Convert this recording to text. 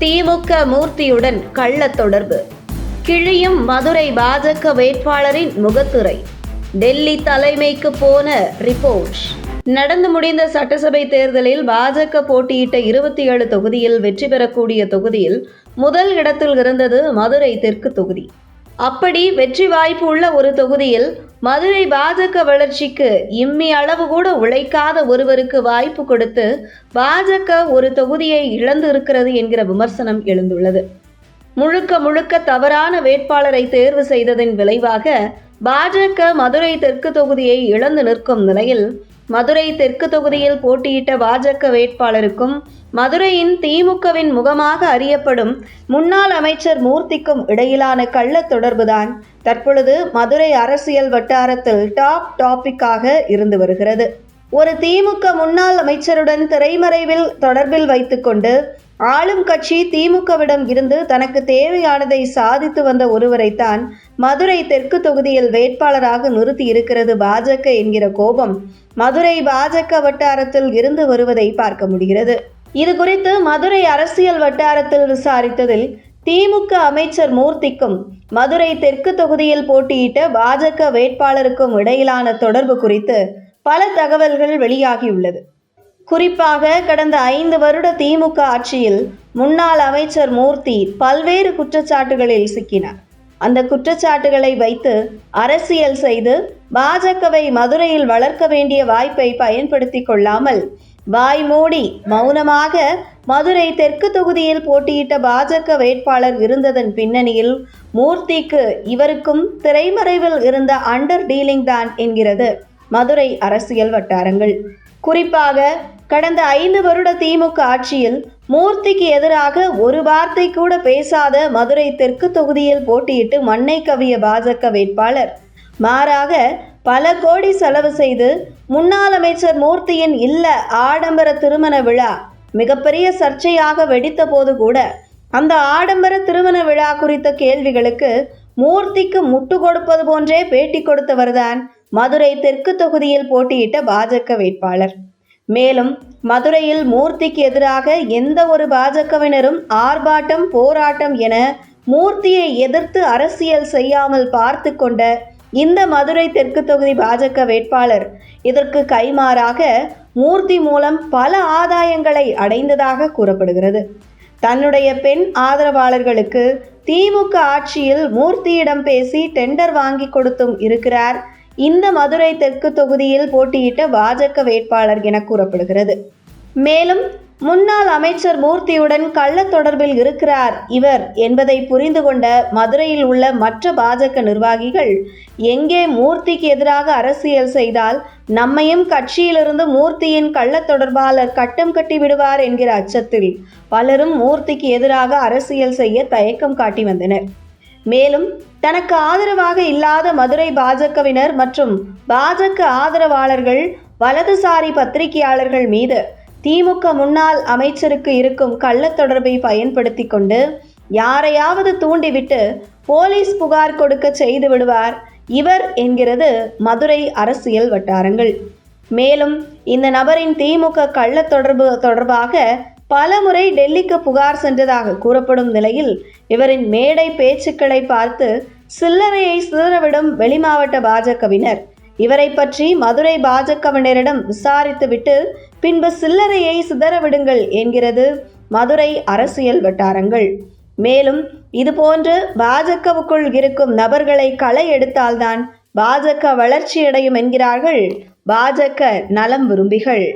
திமுக மூர்த்தியுடன் கள்ள தொடர்பு. கிழியும் மதுரை பாஜக வேட்பாளரின் முகத்துரை. டெல்லி தலைமைக்கு போன ரிப்போர்ட். நடந்து முடிந்த சட்டசபை தேர்தலில் பாஜக போட்டியிட்ட 27 தொகுதியில் வெற்றி பெறக்கூடிய தொகுதியில் முதல் இடத்தில் இருந்தது மதுரை தெற்கு தொகுதி. அப்படி வெற்றி வாய்ப்பு உள்ள ஒரு தொகுதியில் மதுரை பாஜக வளர்ச்சிக்கு இம்மி அளவு கூட உழைக்காத ஒருவருக்கு வாய்ப்பு கொடுத்து பாஜக ஒரு தொகுதியை இழந்து இருக்கிறது என்கிற விமர்சனம் எழுந்துள்ளது. முழுக்க தவறான வேட்பாளரை தேர்வு செய்ததின் விளைவாக பாஜக மதுரை தெற்கு தொகுதியை இழந்து நிற்கும் நிலையில் மதுரை தெற்கு தொகுதியில் போட்டியிட்ட பாஜக வேட்பாளருக்கும் மதுரையின் திமுகவின் முகமாக அறியப்படும் முன்னாள் அமைச்சர் மூர்த்திக்கும் இடையிலான கள்ள தொடர்புதான் தற்பொழுது மதுரை அரசியல் வட்டாரத்தில் டாபிக்காக இருந்து வருகிறது. ஒரு திமுக முன்னாள் அமைச்சருடன் திரைமறைவில் தொடர்பில் வைத்துக்கொண்டு ஆளும் கட்சி திமுகவிடம் இருந்து தனக்கு தேவையானதை சாதித்து வந்த ஒருவரைத்தான் மதுரை தெற்கு தொகுதியில் வேட்பாளராக நிறுத்தி இருக்கிறது பாஜக என்கிற கோபம் மதுரை பாஜக வட்டாரத்தில் இருந்து வருவதை பார்க்க முடிகிறது. இது குறித்து மதுரை அரசியல் வட்டாரத்தில் விசாரித்ததில் திமுக அமைச்சர் மூர்த்திக்கும் மதுரை தெற்கு தொகுதியில் போட்டியிட்ட பாஜக வேட்பாளருக்கும் இடையிலான தொடர்பு குறித்து பல தகவல்கள் வெளியாகியுள்ளது. குறிப்பாக கடந்த 5 வருட திமுக ஆட்சியில் முன்னாள் அமைச்சர் மூர்த்தி பல்வேறு குற்றச்சாட்டுகளில் சிக்கினார். அந்த குற்றச்சாட்டுகளை வைத்து அரசியல் செய்து பாஜகவை மதுரையில் வளர்க்க வேண்டிய வாய்ப்பை பயன்படுத்தி கொள்ளாமல் வாய் மூடி மௌனமாக மதுரை தெற்கு தொகுதியில் போட்டியிட்ட பாஜக வேட்பாளர் இருந்ததன் பின்னணியில் மூர்த்திக்கு இவருக்கும் திரைமறைவில் இருந்த அண்டர் டீலிங் தான் என்கிறது மதுரை அரசியல் வட்டாரங்கள். குறிப்பாக கடந்த 5 வருட திமுக ஆட்சியில் மூர்த்திக்கு எதிராக ஒரு வார்த்தை கூட பேசாத மதுரை தெற்கு தொகுதியில் போட்டியிட்டு மண்ணை கவிய பாஜக வேட்பாளர் மாறாக பல கோடி செலவு செய்து முன்னாள் அமைச்சர் மூர்த்தியின் இல்ல ஆடம்பர திருமண விழா மிகப்பெரிய சர்ச்சையாக வெடித்த போது கூட அந்த ஆடம்பர திருமண விழா குறித்த கேள்விகளுக்கு மூர்த்திக்கு முட்டு கொடுப்பது போன்றே பேட்டி கொடுத்தவர்தான் மதுரை தெற்கு தொகுதியில் போட்டியிட்ட பாஜக வேட்பாளர். மேலும் மதுரையில் மூர்த்திக்கு எதிராக எந்த ஒரு பாஜகவினரும் ஆர்ப்பாட்டம் போராட்டம் என மூர்த்தியை எதிர்த்து அரசியல் செய்யாமல் பார்த்து கொண்ட இந்த மதுரை தெற்கு தொகுதி பாஜக வேட்பாளர் இதற்கு கைமாறாக மூர்த்தி மூலம் பல ஆதாயங்களை அடைந்ததாக கூறப்படுகிறது. தன்னுடைய பெண் ஆதரவாளர்களுக்கு திமுக ஆட்சியில் மூர்த்தியிடம் பேசி டெண்டர் வாங்கி கொடுத்தும் இருக்கிறார் இந்த மதுரை தெற்கு தொகுதியில் போட்டியிட்ட பாஜக வேட்பாளர் என கூறப்படுகிறது. மேலும் முன்னாள் அமைச்சர் மூர்த்தியுடன் கள்ள தொடர்பில் இருக்கிறார் இவர் என்பதை புரிந்து கொண்ட மதுரையில் உள்ள மற்ற பாஜக நிர்வாகிகள் எங்கே மூர்த்திக்கு எதிராக அரசியல் செய்தால் நம்மையும் கட்சியிலிருந்து மூர்த்தியின் கள்ள தொடர்பாளர் கட்டம் கட்டி விடுவார் என்கிற அச்சத்தில் பலரும் மூர்த்திக்கு எதிராக அரசியல் செய்ய தயக்கம் காட்டி வந்தனர். மேலும் தனக்கு ஆதரவாக இல்லாத மதுரை பாஜகவினர் மற்றும் பாஜக ஆதரவாளர்கள் வலதுசாரி பத்திரிகையாளர்கள் மீது திமுக முன்னாள் அமைச்சருக்கு இருக்கும் கள்ள தொடர்பை பயன்படுத்தி கொண்டு யாரையாவது தூண்டிவிட்டு போலீஸ் புகார் கொடுக்க செய்து விடுவார் இவர் என்கிறது மதுரை அரசியல் வட்டாரங்கள். மேலும் இந்த நபரின் திமுக கள்ள தொடர்பாக பலமுறை டெல்லிக்கு புகார் சென்றதாக கூறப்படும் நிலையில் இவரின் மேடை பேச்சுக்களை பார்த்து சில்லறையை சிதறவிடும் வெளிமாவட்ட பாஜகவினர் இவரை பற்றி மதுரை பாஜகவினரிடம் விசாரித்துவிட்டு பின்பு சில்லறையை சிதறவிடுங்கள் என்கிறது மதுரை அரசியல் வட்டாரங்கள். மேலும் இதுபோன்று பாஜகவுக்குள் இருக்கும் நபர்களை களை எடுத்தால்தான் பாஜக வளர்ச்சியடையும் என்கிறார்கள் பாஜக நலம் விரும்பிகள்.